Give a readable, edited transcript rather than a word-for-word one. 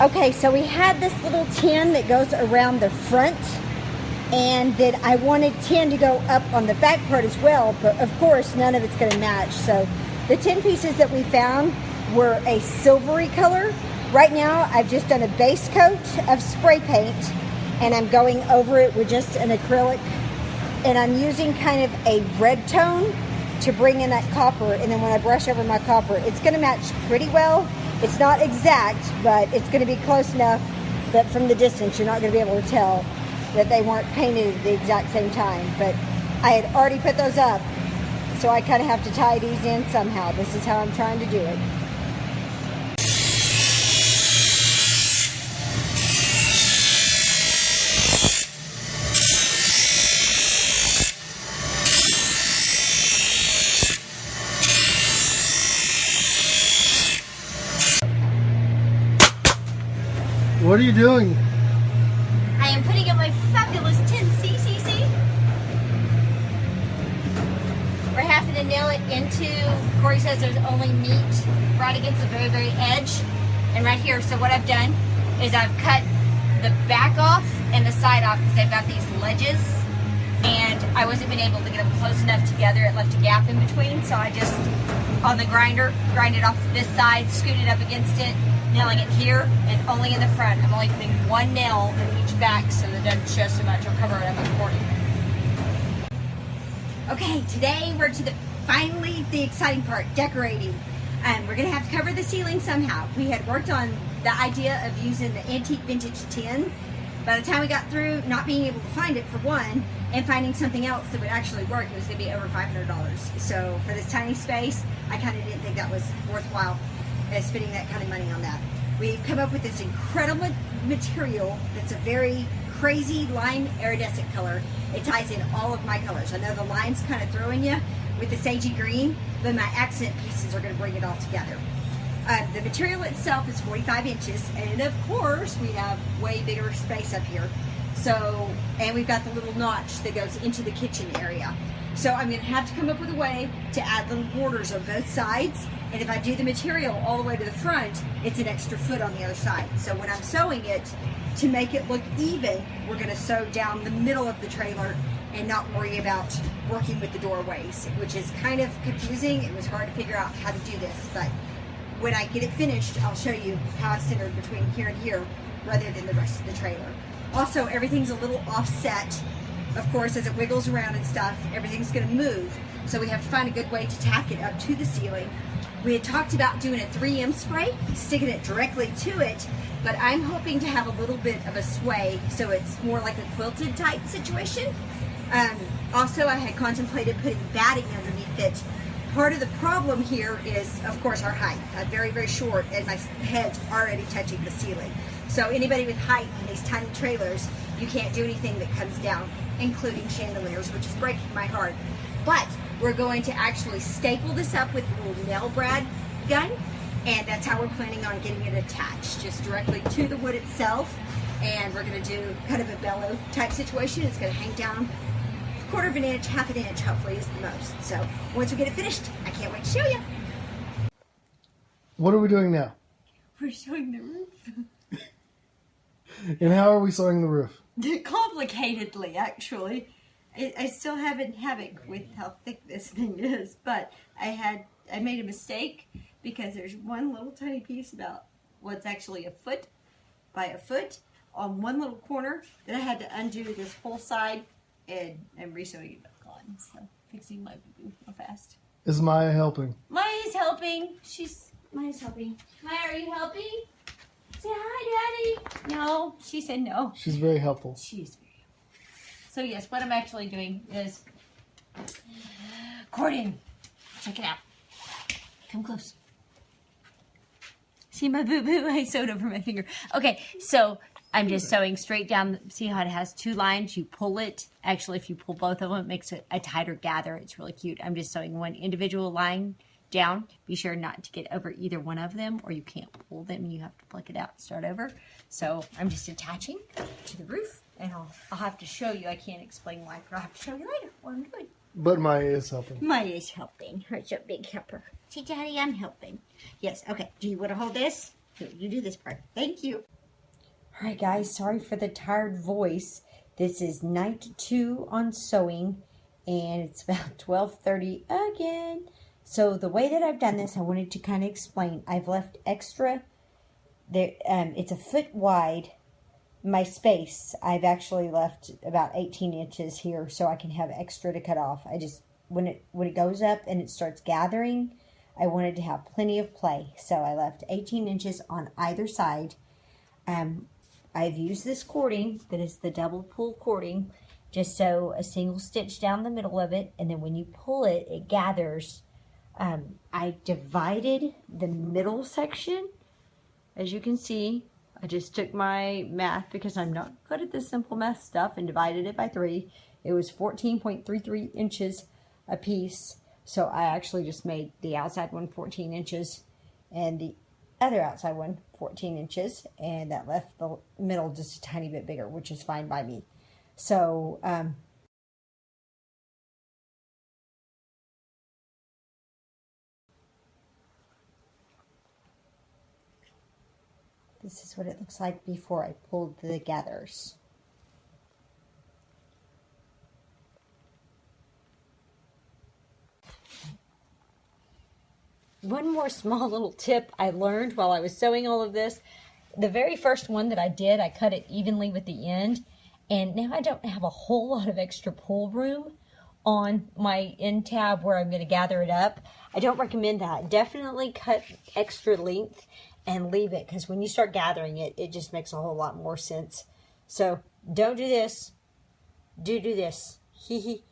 Okay, so we had this little tin that goes around the front, and then I wanted tin to go up on the back part as well, but of course none of it's going to match. So the tin pieces that we found were a silvery color. Right now I've just done a base coat of spray paint, and I'm going over it with just an acrylic, and I'm using kind of a red tone to bring in that copper, and then when I brush over my copper, it's going to match pretty well. It's not exact, but it's going to be close enough that from the distance you're not going to be able to tell that they weren't painted at the exact same time. But I had already put those up, so I kind of have to tie these in somehow. This is how I'm trying to do it. What are you doing? I am putting in my fabulous tin. See? We're having to nail it into, Corey says there's only meat right against the very, very edge. And right here, so what I've done is I've cut the back off and the side off because they've got these ledges. And I wasn't been able to get them close enough together. It left a gap in between. So I just, on the grinder, grind it off this side, scoot it up against it, nailing it here and only in the front. I'm only putting one nail in each back so that it doesn't show so much. I'll cover it up recording. Okay, today we're to finally the exciting part, decorating. We're gonna have to cover the ceiling somehow. We had worked on the idea of using the antique vintage tin. By the time we got through not being able to find it for one, and finding something else that would actually work, it was gonna be over $500. So for this tiny space, I kind of didn't think that was worthwhile spending that kind of money on that. We've come up with this incredible material that's a very crazy lime iridescent color. It ties in all of my colors. I know the lime's kind of throwing you with the sagey green, but my accent pieces are going to bring it all together. The material itself is 45 inches, and of course we have way bigger space up here. So, and we've got the little notch that goes into the kitchen area. So I'm going to have to come up with a way to add little borders on both sides. And if I do the material all the way to the front, it's an extra foot on the other side. So when I'm sewing it, to make it look even, we're going to sew down the middle of the trailer and not worry about working with the doorways, which is kind of confusing. It was hard to figure out how to do this, but when I get it finished, I'll show you how I centered between here and here rather than the rest of the trailer. Also, everything's a little offset. Of course, as it wiggles around and stuff, everything's going to move. So we have to find a good way to tack it up to the ceiling. We had talked about doing a 3M spray, sticking it directly to it, but I'm hoping to have a little bit of a sway so it's more like a quilted type situation. Also, I had contemplated putting batting underneath it. Part of the problem here is, of course, our height. I'm very, very short and my head's already touching the ceiling. So anybody with height in these tiny trailers, you can't do anything that comes down, including chandeliers, which is breaking my heart. But we're going to actually staple this up with a little nail brad gun, and that's how we're planning on getting it attached, just directly to the wood itself. And we're going to do kind of a bellow type situation. It's going to hang down a quarter of an inch, half an inch, hopefully is the most. So once we get it finished, I can't wait to show you. What are we doing now? We're showing the roof. And how are we sewing the roof? Complicatedly, actually. I still having havoc with how thick this thing is, but I made a mistake because there's one little tiny piece about what's actually a foot by a foot on one little corner that I had to undo this whole side, and I'm resewing it back on. So fixing my boo-boo real fast. Is Maya helping? Maya's helping. Maya's helping. Maya, are you helping? Say hi, Daddy. No, she said no. She's very helpful. She's very helpful. So yes, what I'm actually doing is cording. Check it out. Come close. See my boo-boo? I sewed over my finger. Okay, so I'm just sewing straight down. See how it has two lines? You pull it. Actually, if you pull both of them, it makes it a tighter gather. It's really cute. I'm just sewing one individual line down. Be sure not to get over either one of them, or you can't pull them. You have to pluck it out and start over. So I'm just attaching to the roof, and I'll have to show you. I can't explain why, but I'll have to show you later what I'm doing. But Maya is helping. Maya is helping. Her a big helper. See, Daddy, I'm helping. Yes, okay. Do you want to hold this? Here, you do this part. Thank you. All right, guys, sorry for the tired voice. This is night 2 on sewing, and it's about 12:30 again. So the way that I've done this, I wanted to kind of explain. I've left extra there. It's a foot wide. My space, I've actually left about 18 inches here, so I can have extra to cut off. I just when it goes up and it starts gathering, I wanted to have plenty of play, so I left 18 inches on either side. I've used this cording that is the double pull cording, just so a single stitch down the middle of it, and then when you pull it, it gathers. I divided the middle section, as you can see. I just took my math because I'm not good at this simple math stuff and divided it by 3. It was 14.33 inches a piece. So I actually just made the outside one 14 inches and the other outside one 14 inches. And that left the middle just a tiny bit bigger, which is fine by me. So, this is what it looks like before I pulled the gathers. One more small little tip I learned while I was sewing all of this. The very first one that I did, I cut it evenly with the end, and now I don't have a whole lot of extra pull room on my end tab where I'm going to gather it up. I don't recommend that. Definitely cut extra length and leave it, because when you start gathering it, it just makes a whole lot more sense. So don't do this. Do this. Hee hee.